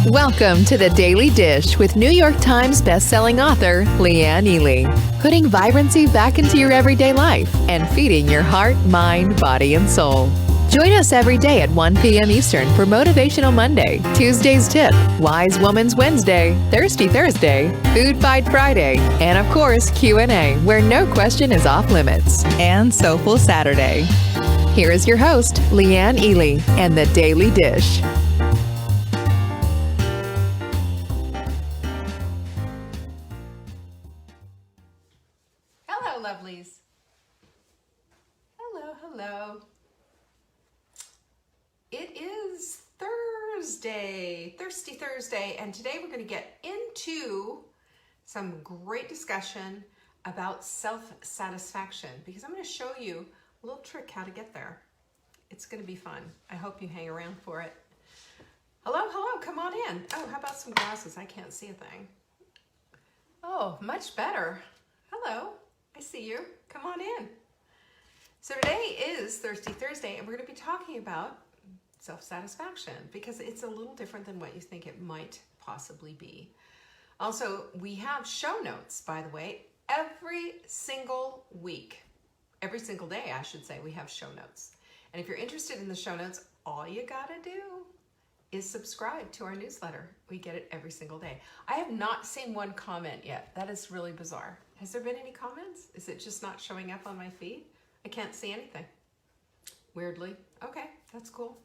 Welcome to the Daily Dish with New York Times bestselling author Leanne Ely. Putting vibrancy back into your everyday life and feeding your heart, mind, body, and soul. Join us every day at 1 p.m. Eastern for Motivational Monday, Tuesday's Tip, Wise Woman's Wednesday, Thirsty Thursday, Food Fight Friday, and of course Q&A, where no question is off limits, and Soulful Saturday. Here is your host, Leanne Ely, and the Daily Dish. Hello, lovelies. Hello. It is Thursday, Thirsty Thursday, and today we're going to get into some great discussion about self-satisfaction because I'm going to show you a little trick how to get there. It's going to be fun. I hope you hang around for it. Hello, come on in. Oh, how about some glasses? I can't see a thing. Oh, much better. Hello. I see you. Come on in. So today is Thirsty Thursday, and we're going to be talking about self-satisfaction because it's a little different than what you think it might possibly be. Also, we have show notes, by the way, every single week. Every single day, I should say, we have show notes. And if you're interested in the show notes, all you got to do is subscribe to our newsletter. We get it every single day. I have not seen one comment yet. That is really bizarre. Has there been any comments? Is it just not showing up on my feed? I can't see anything. Weirdly. Okay, that's cool.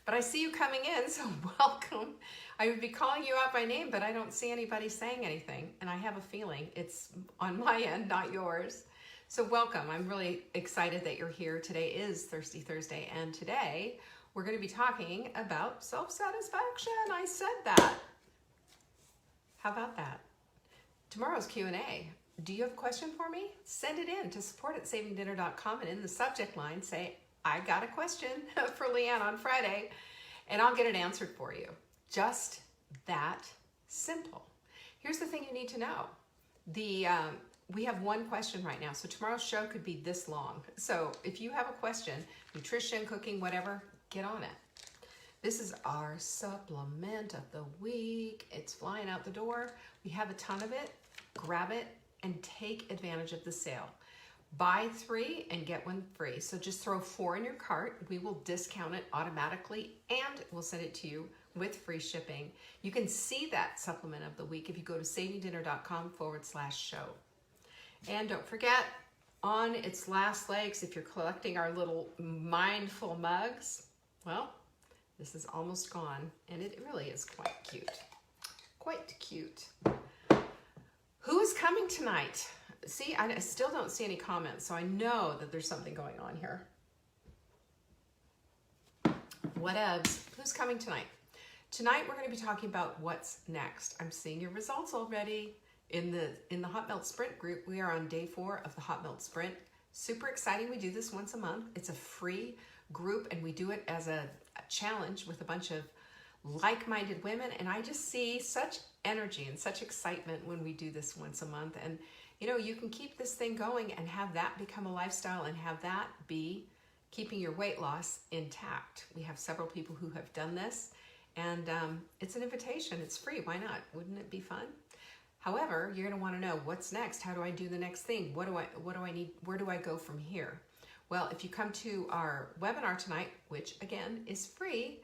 But I see you coming in, so welcome. I would be calling you out by name, but I don't see anybody saying anything. And I have a feeling it's on my end, not yours. So welcome. I'm really excited that you're here. Today is Thirsty Thursday, and today we're going to be talking about self-satisfaction. I said that. How about that? Tomorrow's Q&A. Do you have a question for me? Send it in to support@savingdinner.com, and in the subject line say, I got a question for Leanne on Friday, and I'll get it answered for you. Just that simple. Here's the thing you need to know. We have one question right now, so tomorrow's show could be this long. So if you have a question, nutrition, cooking, whatever, get on it. This is our supplement of the week. It's flying out the door. We have a ton of it. Grab it and take advantage of the sale. Buy 3 and get 1 free. So just throw 4 in your cart. We will discount it automatically and we'll send it to you with free shipping. You can see that supplement of the week if you go to savingdinner.com/show. And don't forget, on its last legs, if you're collecting our little mindful mugs, well, this is almost gone, and it really is quite cute. Quite cute. Who is coming tonight? See, I still don't see any comments, so I know that there's something going on here. Whatevs. Who's coming tonight? Tonight, we're going to be talking about what's next. I'm seeing your results already. In the Hot Melt Sprint group, we are on day 4 of the Hot Melt Sprint. Super exciting. We do this once a month. It's a free group, and we do it as a challenge with a bunch of like-minded women, and I just see such energy and such excitement when we do this once a month. And you know, you can keep this thing going and have that become a lifestyle and have that be keeping your weight loss intact. We have several people who have done this, and it's an invitation. It's free. Why not? Wouldn't it be fun? However, you're going to want to know what's next. How do I do the next thing? What do I need? Where do I go from here? Well, if you come to our webinar tonight, which again is free,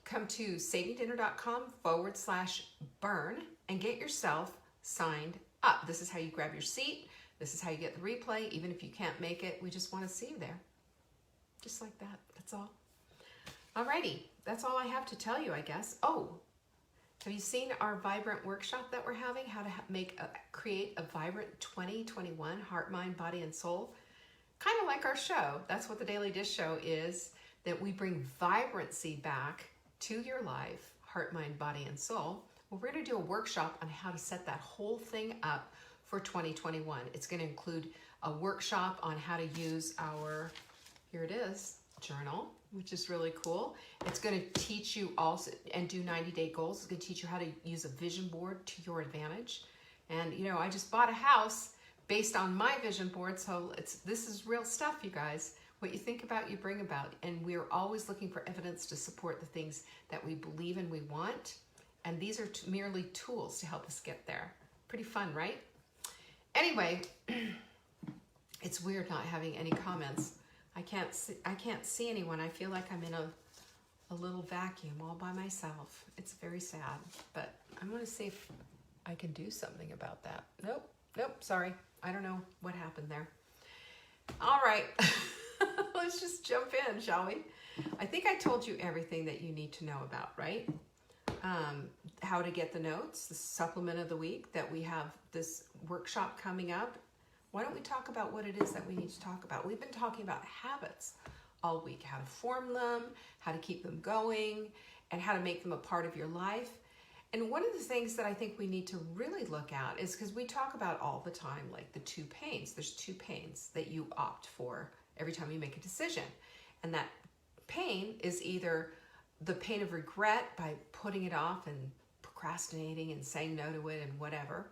come to savingdinner.com/burn and get yourself signed up. This is how you grab your seat. This is how you get the replay. Even if you can't make it, we just want to see you there. Just like that. That's all. Alrighty. That's all I have to tell you, I guess. Oh, have you seen our vibrant workshop that we're having? How to create a vibrant 2021 heart, mind, body, and soul. Kind of like our show. That's what the Daily Dish show is, that we bring vibrancy back to your life, heart, mind, body, and soul. Well, we're going to do a workshop on how to set that whole thing up for 2021. It's going to include a workshop on how to use our, here it is, journal, which is really cool. It's going to teach you also, and do 90-day goals. It's going to teach you how to use a vision board to your advantage. And, you know, I just bought a house based on my vision board, so this is real stuff, you guys. What you think about, you bring about. And we're always looking for evidence to support the things that we believe and we want. And these are merely tools to help us get there. Pretty fun, right? Anyway, it's weird not having any comments. I can't see anyone. I feel like I'm in a little vacuum all by myself. It's very sad, but I'm gonna see if I can do something about that. Nope, sorry. I don't know what happened there. All right, let's just jump in, shall we? I think I told you everything that you need to know about, right? How to get the notes, the supplement of the week, that we have this workshop coming up. Why don't we talk about what it is that we need to talk about? We've been talking about habits all week, how to form them, how to keep them going, and how to make them a part of your life. And one of the things that I think we need to really look at is, because we talk about all the time, like the 2 pains. There's 2 pains that you opt for every time you make a decision. And that pain is either the pain of regret by putting it off and procrastinating and saying no to it and whatever,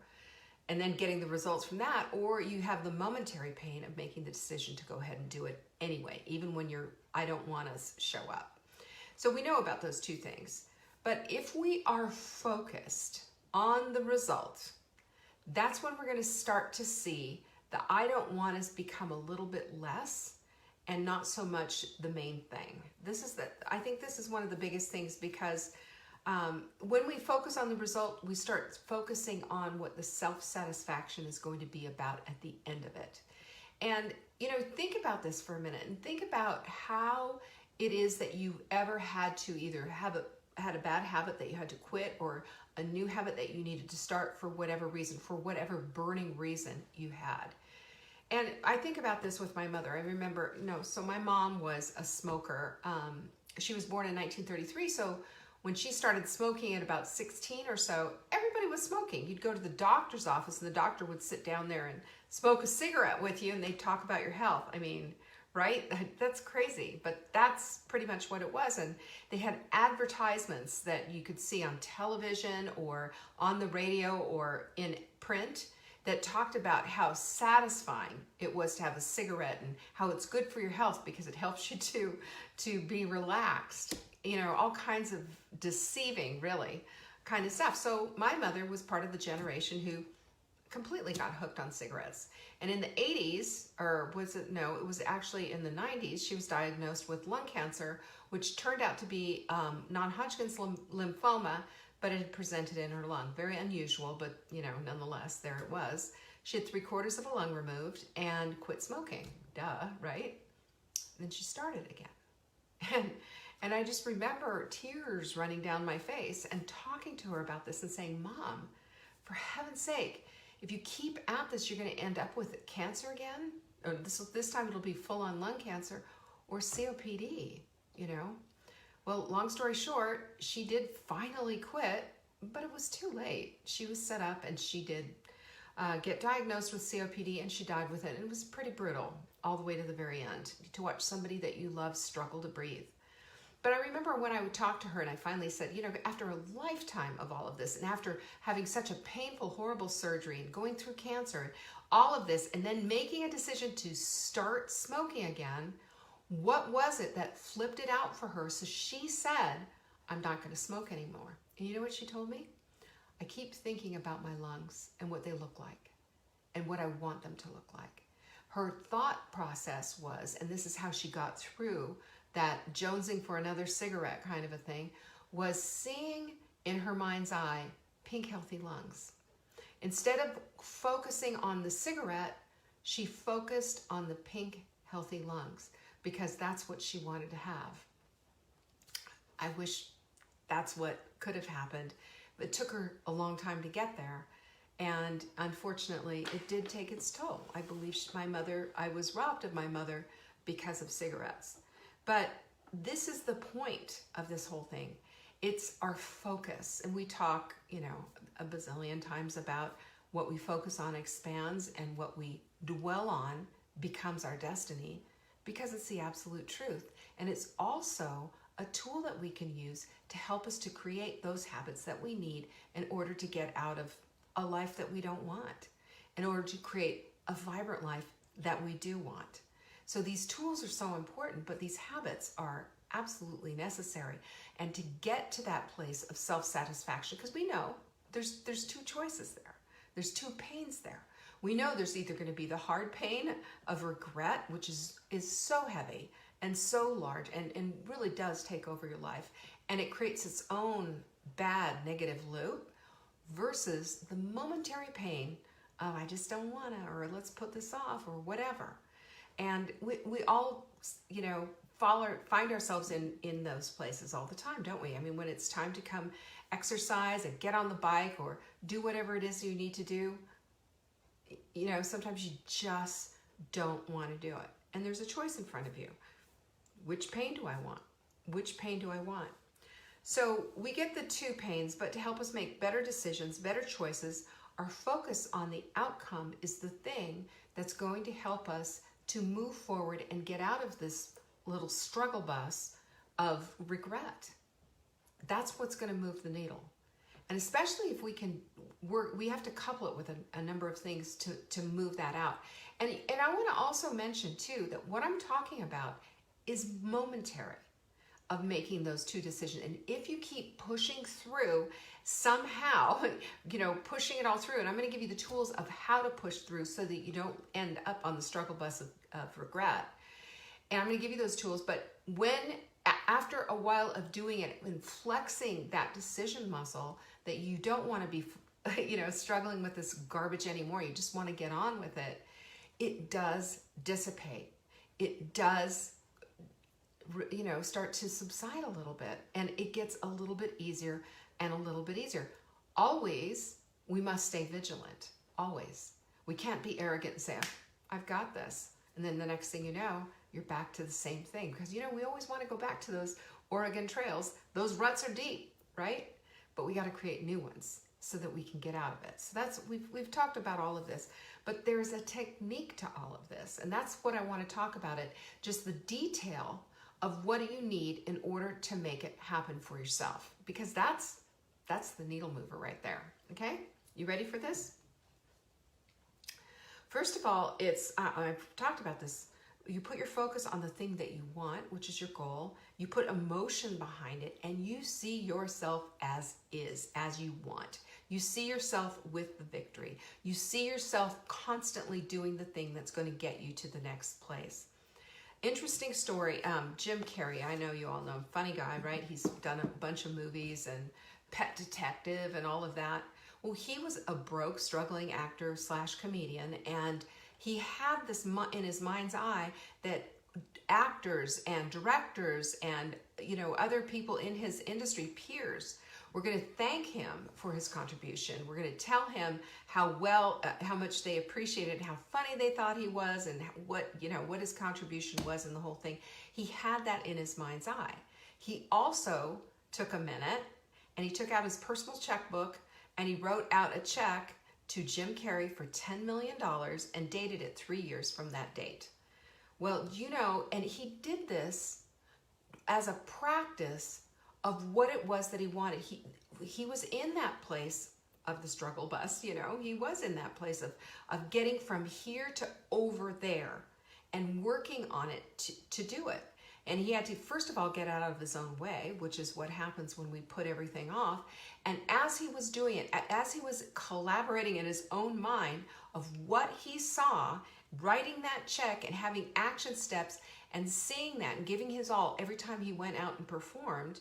and then getting the results from that, or you have the momentary pain of making the decision to go ahead and do it anyway, even when I don't want to show up. So we know about those 2 things. But if we are focused on the result, that's when we're going to start to see the I don't want us become a little bit less and not so much the main thing. I think this is one of the biggest things, because when we focus on the result, we start focusing on what the self-satisfaction is going to be about at the end of it. And, think about this for a minute and think about how it is that you've ever had to either had a bad habit that you had to quit, or a new habit that you needed to start for whatever reason, for whatever burning reason you had. And I think about this with my mother. I remember, so my mom was a smoker. She was born in 1933, so when she started smoking at about 16 or so, everybody was smoking. You'd go to the doctor's office and the doctor would sit down there and smoke a cigarette with you, and they'd talk about your health. I mean, right? That's crazy, but that's pretty much what it was. And they had advertisements that you could see on television or on the radio or in print that talked about how satisfying it was to have a cigarette and how it's good for your health because it helps you to be relaxed. All kinds of deceiving, really, kind of stuff. So my mother was part of the generation who completely got hooked on cigarettes. And in the 80s, or was it, no, it was actually in the 90s, she was diagnosed with lung cancer, which turned out to be non-Hodgkin's lymphoma, but it had presented in her lung. Very unusual, but nonetheless, there it was. She had 3/4 of a lung removed and quit smoking. Duh, right? And then she started again. And I just remember tears running down my face and talking to her about this and saying, Mom, for heaven's sake, if you keep at this, you're going to end up with cancer again. Or this time it'll be full-on lung cancer or COPD, Well, long story short, she did finally quit, but it was too late. She was set up and she did get diagnosed with COPD, and she died with it. And it was pretty brutal all the way to the very end, to watch somebody that you love struggle to breathe. But I remember when I would talk to her and I finally said, after a lifetime of all of this, and after having such a painful, horrible surgery and going through cancer, all of this, and then making a decision to start smoking again, what was it that flipped it out for her? So she said, I'm not going to smoke anymore. And you know what she told me? I keep thinking about my lungs and what they look like and what I want them to look like. Her thought process was, and this is how she got through that jonesing for another cigarette kind of a thing, was seeing in her mind's eye pink healthy lungs. Instead of focusing on the cigarette, she focused on the pink healthy lungs, because that's what she wanted to have. I wish that's what could have happened. It took her a long time to get there. And unfortunately, it did take its toll. I believe I was robbed of my mother because of cigarettes. But this is the point of this whole thing. It's our focus. And we talk, a bazillion times about what we focus on expands and what we dwell on becomes our destiny, because it's the absolute truth. And it's also a tool that we can use to help us to create those habits that we need in order to get out of a life that we don't want, in order to create a vibrant life that we do want. So these tools are so important, but these habits are absolutely necessary. And to get to that place of self-satisfaction, because we know there's two choices there. There's two pains there. We know there's either going to be the hard pain of regret, which is so heavy and so large and really does take over your life. And it creates its own bad negative loop, versus the momentary pain of I just don't want to, or let's put this off, or whatever. And we all, find ourselves in those places all the time, don't we? I mean, when it's time to come exercise and get on the bike or do whatever it is you need to do, sometimes you just don't want to do it. And there's a choice in front of you. Which pain do I want? Which pain do I want? So we get the two pains, but to help us make better decisions, better choices, our focus on the outcome is the thing that's going to help us to move forward and get out of this little struggle bus of regret. That's what's going to move the needle. And especially if we can work, we have to couple it with a number of things to move that out. And I want to also mention too, that what I'm talking about is momentary of making those two decisions. And if you keep pushing through somehow, pushing it all through, and I'm going to give you the tools of how to push through so that you don't end up on the struggle bus of regret. And I'm going to give you those tools, but after a while of doing it and flexing that decision muscle, that you don't want to be, struggling with this garbage anymore, you just want to get on with it, it does dissipate. It does start to subside a little bit, and it gets a little bit easier and a little bit easier. Always, we must stay vigilant. Always. We can't be arrogant and say, I've got this. And then the next thing you know, you're back to the same thing. Because, we always want to go back to those Oregon trails. Those ruts are deep, right? But we got to create new ones so that we can get out of it. So we've talked about all of this, but there's a technique to all of this. And that's what I want to talk about it. Just the detail of what do you need in order to make it happen for yourself, because that's the needle mover right there. Okay, you ready for this? First of all, I've talked about this. You put your focus on the thing that you want, which is your goal. You put emotion behind it, and you see yourself as is, as you want. You see yourself with the victory. You see yourself constantly doing the thing that's going to get you to the next place. Interesting story, Jim Carrey, I know you all know him, funny guy, right? He's done a bunch of movies and Pet Detective and all of that. Well, he was a broke, struggling actor / comedian, and he had this in his mind's eye that actors and directors and other people in his industry, peers, were going to thank him for his contribution. We're going to tell him how much they appreciated, how funny they thought he was, and what his contribution was in the whole thing. He had that in his mind's eye. He also took a minute and he took out his personal checkbook and he wrote out a check to Jim Carrey for $10 million and dated it 3 years from that date. Well, and he did this as a practice of what it was that he wanted. He was in that place of the struggle bus, he was in that place of getting from here to over there and working on it to do it. And he had to, first of all, get out of his own way, which is what happens when we put everything off. And as he was doing it, as he was collaborating in his own mind of what he saw, writing that check and having action steps and seeing that and giving his all every time he went out and performed,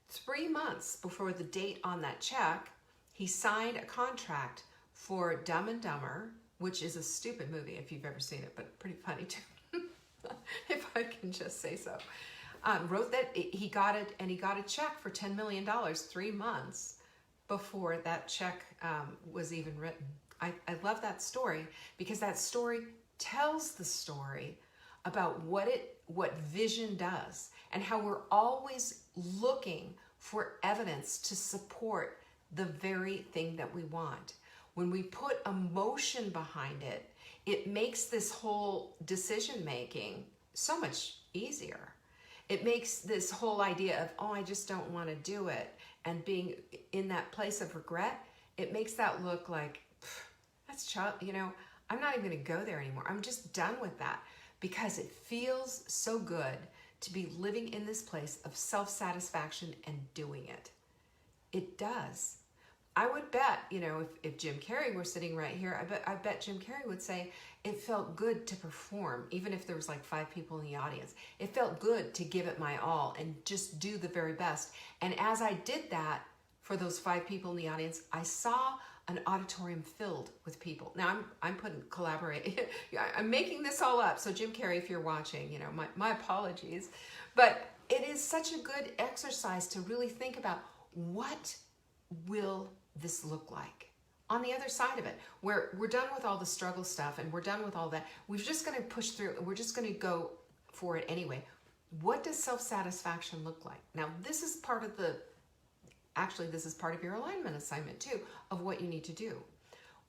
3 months before the date on that check, he signed a contract for Dumb and Dumber, which is a stupid movie if you've ever seen it, but pretty funny too, if I can just say so. Wrote that, he got it, and he got a check for $10 million 3 months before that check was even written. I love that story because that story tells the story about what vision does and how we're always looking for evidence to support the very thing that we want. When we put emotion behind it, it makes this whole decision making so much easier. It makes this whole idea of, I just don't want to do it, and being in that place of regret, it makes that look like, that's I'm not even going to go there anymore. I'm just done with that, because it feels so good to be living in this place of self-satisfaction and doing it. It does. I would bet, if Jim Carrey were sitting right here, I bet Jim Carrey would say it felt good to perform, even if there was like 5 people in the audience. It felt good to give it my all and just do the very best. And as I did that for those 5 people in the audience, I saw an auditorium filled with people. Now I'm I'm making this all up. So Jim Carrey, if you're watching, my apologies. But it is such a good exercise to really think about, what will this look like on the other side of it, where we're done with all the struggle stuff and we're done with all that. We're just going to push through. We're just going to go for it anyway. What does self-satisfaction look like? Now, this is part of your alignment assignment too, of what you need to do.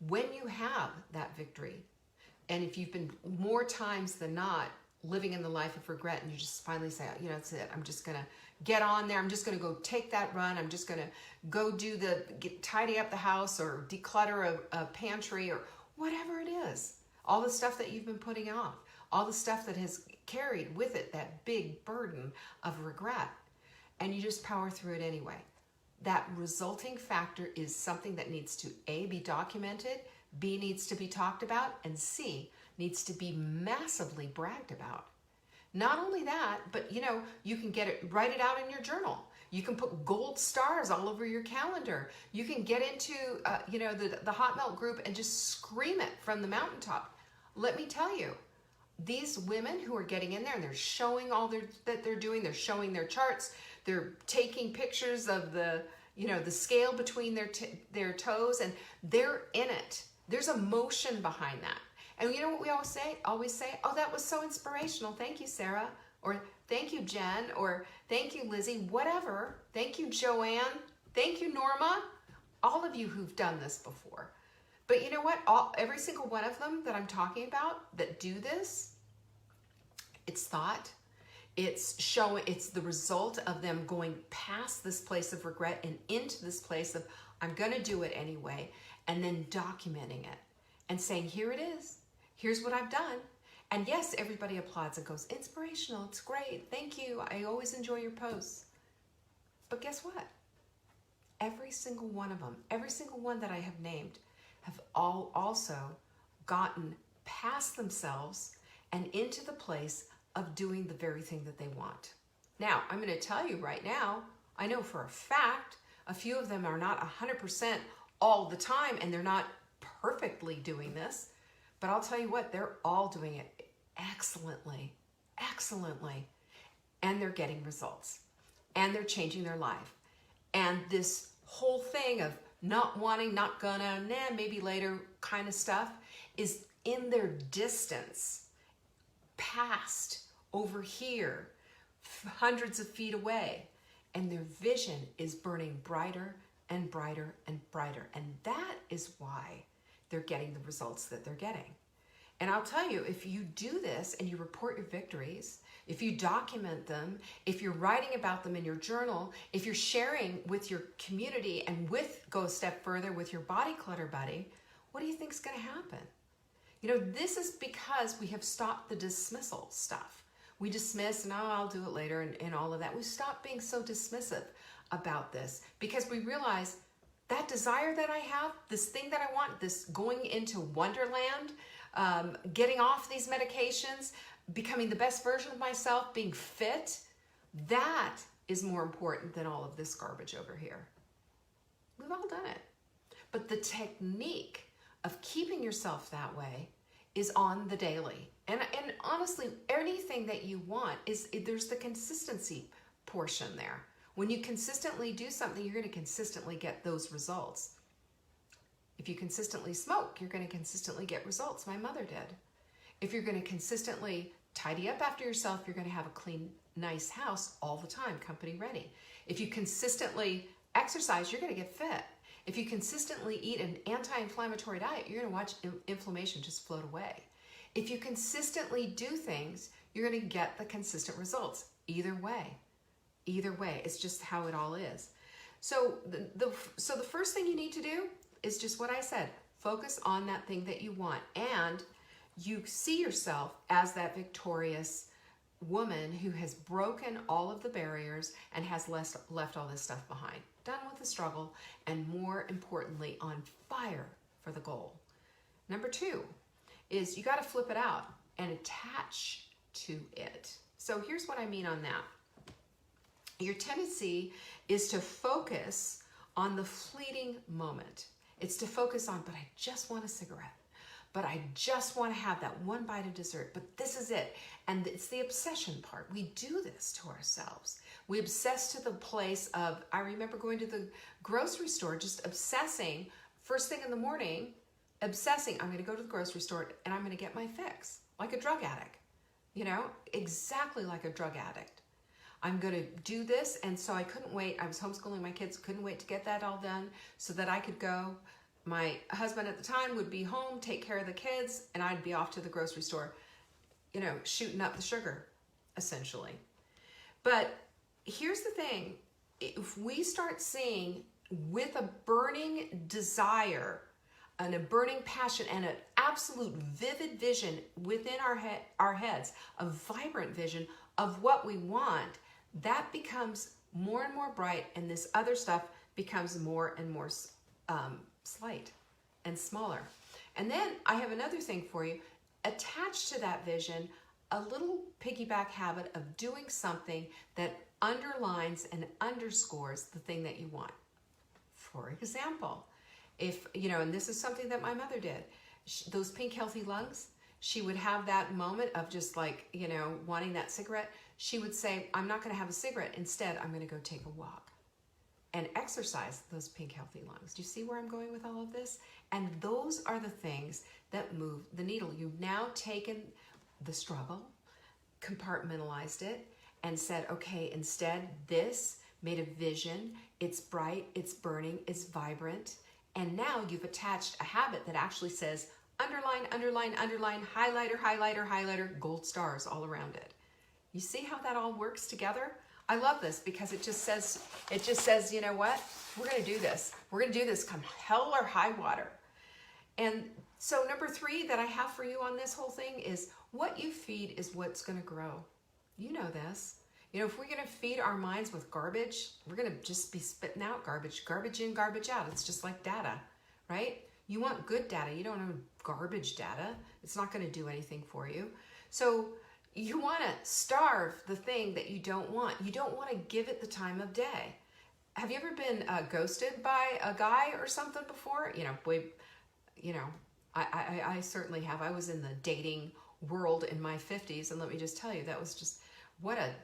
When you have that victory, and if you've been more times than not living in the life of regret, and you just finally say, that's it, I'm just going to get on there, I'm just going to go take that run, I'm just going to go tidy up the house or declutter a pantry or whatever it is. All the stuff that you've been putting off, all the stuff that has carried with it that big burden of regret, and you just power through it anyway. That resulting factor is something that needs to A, be documented, B, needs to be talked about, and C, needs to be massively bragged about. Not only that, but you can write it out in your journal. You can put gold stars all over your calendar. You can get into the hot melt group and just scream it from the mountaintop. Let me tell you, these women who are getting in there and they're showing that they're doing, they're showing their charts, they're taking pictures of the scale between their toes, and they're in it. There's emotion behind that. And you know what we always say, oh, that was so inspirational. Thank you, Sarah. Or thank you, Jen. Or thank you, Lizzie. Whatever. Thank you, Joanne. Thank you, Norma. All of you who've done this before. But you know what? Every single one of them that I'm talking about that do this, it's thought. It's the result of them going past this place of regret and into this place of, I'm going to do it anyway, and then documenting it and saying, here it is. Here's what I've done. And yes, everybody applauds and goes, inspirational, it's great, thank you, I always enjoy your posts. But guess what? Every single one of them, every single one that I have named, have all also gotten past themselves and into the place of doing the very thing that they want. Now, I'm going to tell you right now, I know for a fact, a few of them are not 100% all the time, and they're not perfectly doing this, but I'll tell you what, they're all doing it excellently, and they're getting results, and they're changing their life. And this whole thing of not wanting, not gonna, maybe later kind of stuff is in their distance, past, over here, hundreds of feet away, and their vision is burning brighter and brighter and brighter. And that is why they're getting the results that they're getting. And I'll tell you, if you do this and you report your victories, if you document them, if you're writing about them in your journal, if you're sharing with your community and go a step further with your body clutter buddy, what do you think is going to happen? This is because we have stopped the dismissal stuff. We dismiss, and I'll do it later and all of that. We stop being so dismissive about this because we realize that desire that I have, this thing that I want, this going into wonderland, getting off these medications, becoming the best version of myself, being fit, that is more important than all of this garbage over here. We've all done it. But the technique of keeping yourself that way is on the daily. And honestly, anything that you want, there's the consistency portion there. When you consistently do something, you're going to consistently get those results. If you consistently smoke, you're going to consistently get results. My mother did. If you're going to consistently tidy up after yourself, you're going to have a clean, nice house all the time, company ready. If you consistently exercise, you're going to get fit. If you consistently eat an anti-inflammatory diet, you're going to watch inflammation just float away. If you consistently do things, you're going to get the consistent results. Either way, it's just how it all is. So the first thing you need to do is just what I said. Focus on that thing that you want, and you see yourself as that victorious woman who has broken all of the barriers and has left all this stuff behind. Done with the struggle, and more importantly, on fire for the goal. Number 2 is you got to flip it out and attach to it. So here's what I mean on that. Your tendency is to focus on the fleeting moment. It's to focus on, but I just want a cigarette. But I just want to have that one bite of dessert, but this is it. And it's the obsession part. We do this to ourselves. We obsess to the place of, I remember going to the grocery store, just obsessing, first thing in the morning, obsessing, I'm going to go to the grocery store and I'm going to get my fix, like a drug addict, you know, exactly like a drug addict. I'm going to do this, and so I couldn't wait. I was homeschooling my kids, couldn't wait to get that all done so that I could go. My husband at the time would be home, take care of the kids, and I'd be off to the grocery store, you know, shooting up the sugar, essentially. But here's the thing. If we start seeing with a burning desire and a burning passion and an absolute vivid vision within our heads, a vibrant vision of what we want, that becomes more and more bright, and this other stuff becomes more and more slight and smaller. And then I have another thing for you. Attached to that vision, a little piggyback habit of doing something that underlines and underscores the thing that you want. For example, if, you know, and this is something that my mother did, those pink healthy lungs, she would have that moment of just like, you know, wanting that cigarette. She would say, I'm not going to have a cigarette. Instead, I'm going to go take a walk and exercise those pink healthy lungs. Do you see where I'm going with all of this? And those are the things that move the needle. You've now taken the struggle, compartmentalized it, and said, okay, instead this, made a vision, it's bright, it's burning, it's vibrant, and now you've attached a habit that actually says underline, underline, underline, highlighter, highlighter, highlighter, gold stars all around it. You see how that all works together? I love this because it just says, you know what? We're going to do this. We're going to do this come hell or high water. And so number 3 that I have for you on this whole thing is what you feed is what's going to grow. You know this. You know, if we're going to feed our minds with garbage, we're going to just be spitting out garbage. Garbage in, garbage out. It's just like data, right? You want good data. You don't want garbage data. It's not going to do anything for you. So you want to starve the thing that you don't want. You don't want to give it the time of day. Have you ever been ghosted by a guy or something before? I certainly have. I was in the dating world in my 50s, and let me just tell you, that was just what a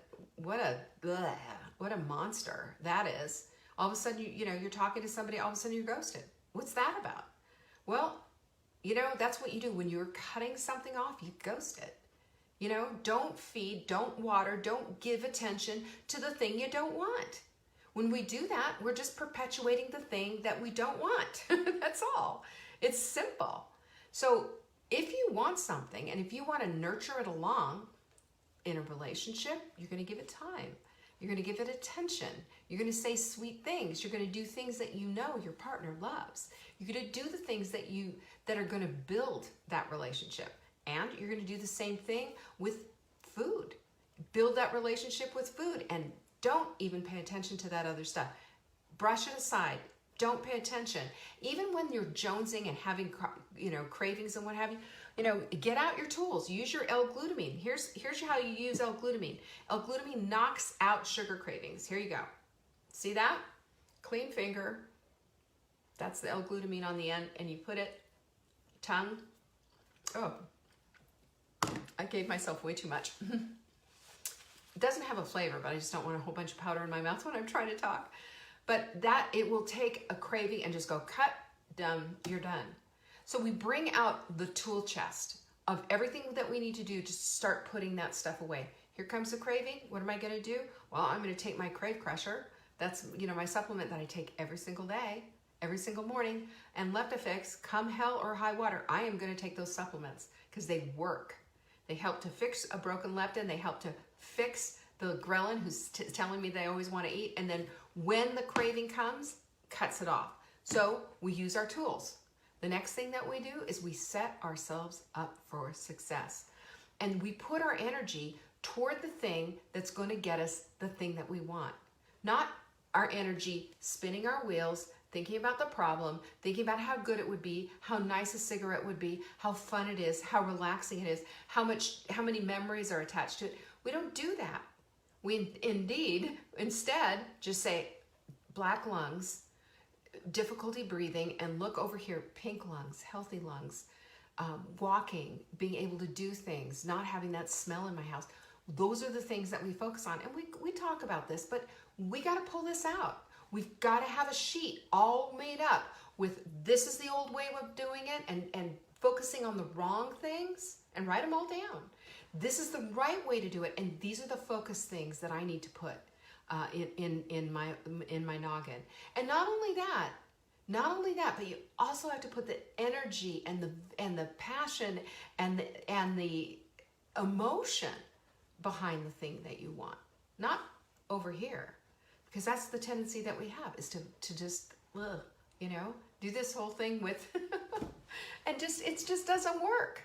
monster that is. All of a sudden, you're talking to somebody, all of a sudden you're ghosted. What's that about? Well, that's what you do when you're cutting something off. You ghost it. Don't feed, don't water, don't give attention to the thing you don't want. When we do that, we're just perpetuating the thing that we don't want. That's all. It's simple. So if you want something, and if you want to nurture it along in a relationship, you're going to give it time. You're going to give it attention. You're going to say sweet things. You're going to do things that you know your partner loves. You're going to do the things that are going to build that relationship. And you're going to do the same thing with food. Build that relationship with food, and don't even pay attention to that other stuff. Brush it aside. Don't pay attention. Even when you're jonesing and having, cravings and what have you, get out your tools. Use your L-glutamine. Here's how you use L-glutamine. L-glutamine knocks out sugar cravings. Here you go. See that? Clean finger. That's the L-glutamine on the end, and you put it, tongue. Oh, I gave myself way too much. It doesn't have a flavor, but I just don't want a whole bunch of powder in my mouth when I'm trying to talk. But it will take a craving and just go cut, done, you're done. So we bring out the tool chest of everything that we need to do to start putting that stuff away. Here comes the craving. What am I going to do? Well, I'm going to take my Crave Crusher. That's, my supplement that I take every single day, every single morning. And Leptofix, come hell or high water, I am going to take those supplements because they work. They help to fix a broken leptin. They help to fix the ghrelin who's telling me they always want to eat. And then when the craving comes, cuts it off. So we use our tools. The next thing that we do is we set ourselves up for success. And we put our energy toward the thing that's going to get us the thing that we want. Not our energy spinning our wheels, thinking about the problem, thinking about how good it would be, how nice a cigarette would be, how fun it is, how relaxing it is, how many memories are attached to it. We don't do that. We instead just say black lungs, difficulty breathing, and look over here, pink lungs, healthy lungs, walking, being able to do things, not having that smell in my house. Those are the things that we focus on. And we talk about this, but we got to pull this out. We've got to have a sheet all made up with this is the old way of doing it, and focusing on the wrong things, and write them all down. This is the right way to do it, and these are the focus things that I need to put in my noggin. And not only that, but you also have to put the energy and the passion and the emotion behind the thing that you want, not over here, because that's the tendency that we have, is to just do this whole thing with and it just doesn't work.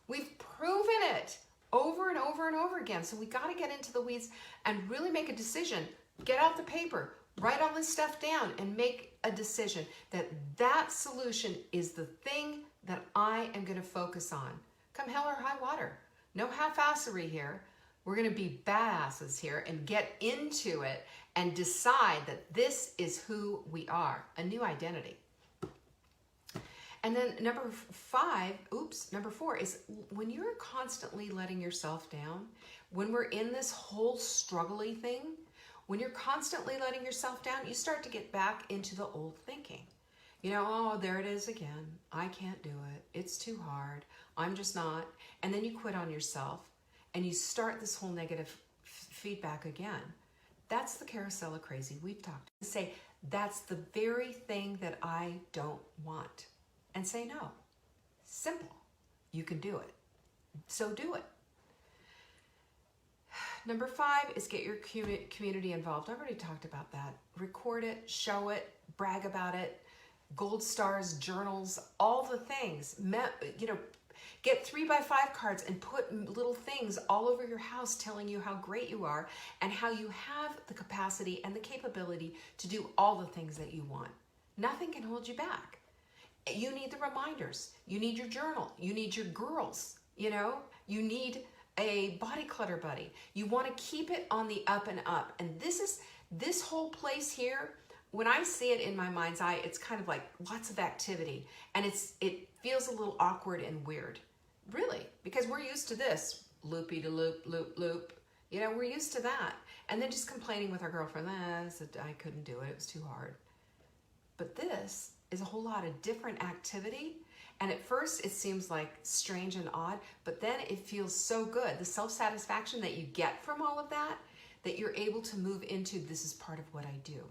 We've proven it over and over and over again. So we got to get into the weeds and really make a decision. Get out the paper, write all this stuff down, and make a decision that solution is the thing that I am going to focus on. Come hell or high water. No half-assery here. We're going to be badasses here and get into it and decide that this is who we are, a new identity. And then number 4 is when you're constantly letting yourself down, when we're in this whole struggly thing, when you're constantly letting yourself down, you start to get back into the old thinking. Oh, there it is again. I can't do it. It's too hard. I'm just not. And then you quit on yourself and you start this whole negative feedback again. That's the carousel of crazy we've talked. Say, that's the very thing that I don't want. And say no. Simple. You can do it. So do it. Number 5 is get your community involved. I've already talked about that. Record it, show it, brag about it, gold stars, journals, all the things. Get 3x5 cards and put little things all over your house telling you how great you are and how you have the capacity and the capability to do all the things that you want. Nothing can hold you back. You need the reminders. You need your journal. You need your girls. You need a body clutter buddy. You want to keep it on the up and up. And this whole place here, when I see it in my mind's eye, it's kind of like lots of activity. And it feels a little awkward and weird. Really, because we're used to this. Loopy to loop, loop, loop. We're used to that. And then just complaining with our girlfriend, I couldn't do it. It was too hard. But this is a whole lot of different activity. And at first it seems like strange and odd, but then it feels so good. The self-satisfaction that you get from all of that you're able to move into, this is part of what I do.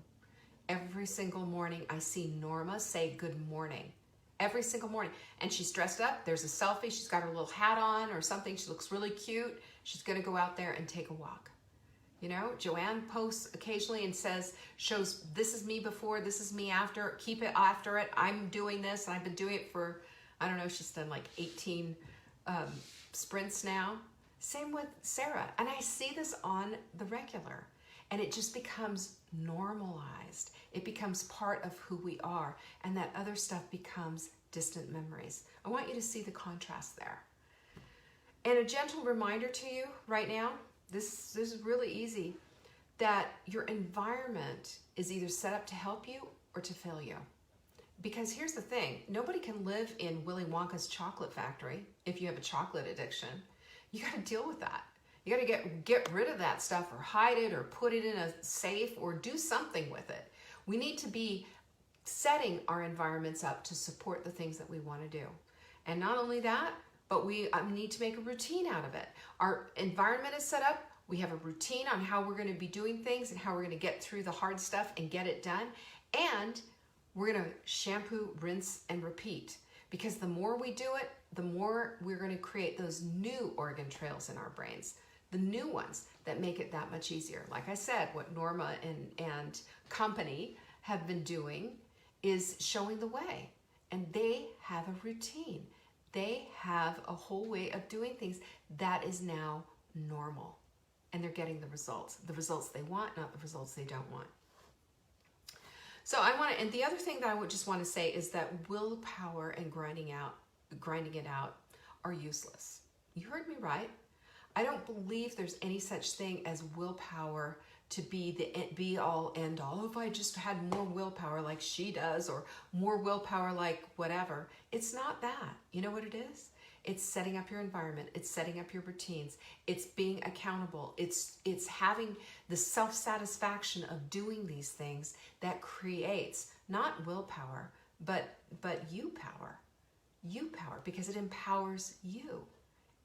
Every single morning I see Norma say good morning. Every single morning. And she's dressed up. There's a selfie. She's got her little hat on or something. She looks really cute. She's going to go out there and take a walk. Joanne posts occasionally and shows this is me before, this is me after, keep it after it. I'm doing this and I've been doing it for, I don't know, she's done like 18 sprints now. Same with Sarah. And I see this on the regular and it just becomes normalized. It becomes part of who we are, and that other stuff becomes distant memories. I want you to see the contrast there. And a gentle reminder to you right now, this is really easy, that your environment is either set up to help you or to fail you. Because here's the thing, nobody can live in Willy Wonka's chocolate factory if you have a chocolate addiction. You got to deal with that. You got to get rid of that stuff or hide it or put it in a safe or do something with it. We need to be setting our environments up to support the things that we want to do. And not only that, but we need to make a routine out of it. Our environment is set up. We have a routine on how we're going to be doing things and how we're going to get through the hard stuff and get it done. And we're going to shampoo, rinse, and repeat. Because the more we do it, the more we're going to create those new organ trails in our brains. The new ones that make it that much easier. Like I said, what Norma and company have been doing is showing the way. And they have a routine. They have a whole way of doing things that is now normal. and they're getting the results they want, not the results they don't want. So and the other thing that I would just want to say is that willpower and grinding it out are useless. You heard me right. I don't believe there's any such thing as willpower to be the be all end all. If I just had more willpower like she does, or more willpower like whatever. It's not that. You know what it is? It's setting up your environment. It's setting up your routines. It's being accountable. It's having the self-satisfaction of doing these things that creates not willpower, but you power. You power, because it empowers you.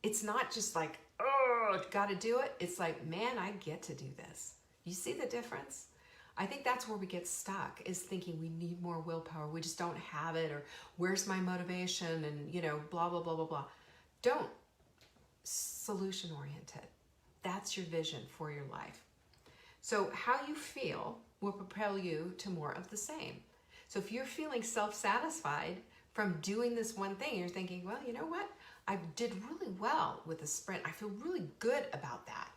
It's not just like, oh, gotta do it. It's like, man, I get to do this. You see the difference? I think that's where we get stuck, is thinking we need more willpower. We just don't have it, or where's my motivation, and blah, blah, blah, blah, blah. Don't. Solution oriented. That's your vision for your life. So how you feel will propel you to more of the same. So if you're feeling self-satisfied from doing this one thing, you're thinking, well, you know what? I did really well with the sprint. I feel really good about that.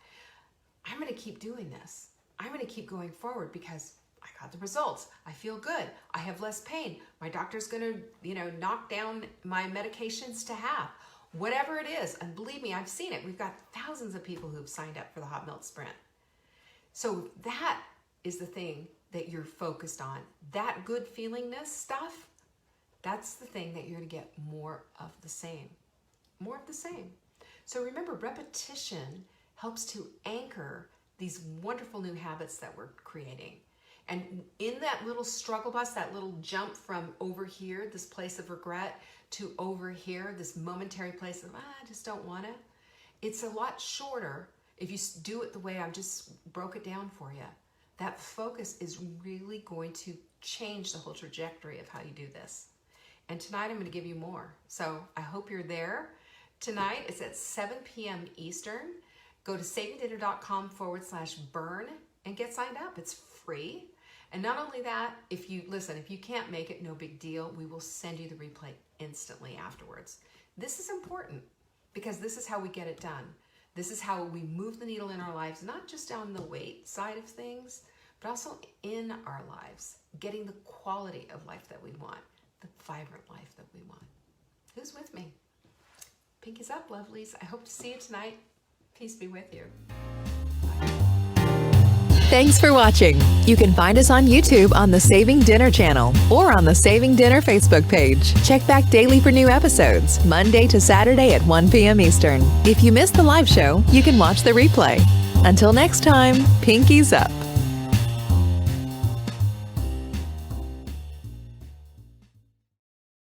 I'm going to keep doing this. I'm going to keep going forward because I got the results. I feel good. I have less pain. My doctor's going to, knock down my medications to half. Whatever it is. And believe me, I've seen it. We've got thousands of people who've signed up for the Hot Melt Sprint. So that is the thing that you're focused on. That good feelingness stuff, that's the thing that you're going to get more of the same. More of the same. So remember, repetition helps to anchor these wonderful new habits that we're creating. And in that little struggle bus, that little jump from over here, this place of regret, to over here, this momentary place of, I just don't want to, it's a lot shorter if you do it the way I've just broke it down for you. That focus is really going to change the whole trajectory of how you do this. And tonight I'm going to give you more. So I hope you're there. Tonight it's at 7 p.m. Eastern. Go to savingdinner.com/burn and get signed up. It's free. And not only that, if you can't make it, no big deal. We will send you the replay instantly afterwards. This is important because this is how we get it done. This is how we move the needle in our lives, not just on the weight side of things, but also in our lives, getting the quality of life that we want, the vibrant life that we want. Who's with me? Pinkies up, lovelies. I hope to see you tonight. Peace be with you. Thanks for watching. You can find us on YouTube on the Saving Dinner channel or on the Saving Dinner Facebook page. Check back daily for new episodes, Monday to Saturday at 1 p.m. Eastern. If you missed the live show, you can watch the replay. Until next time, pinkies up.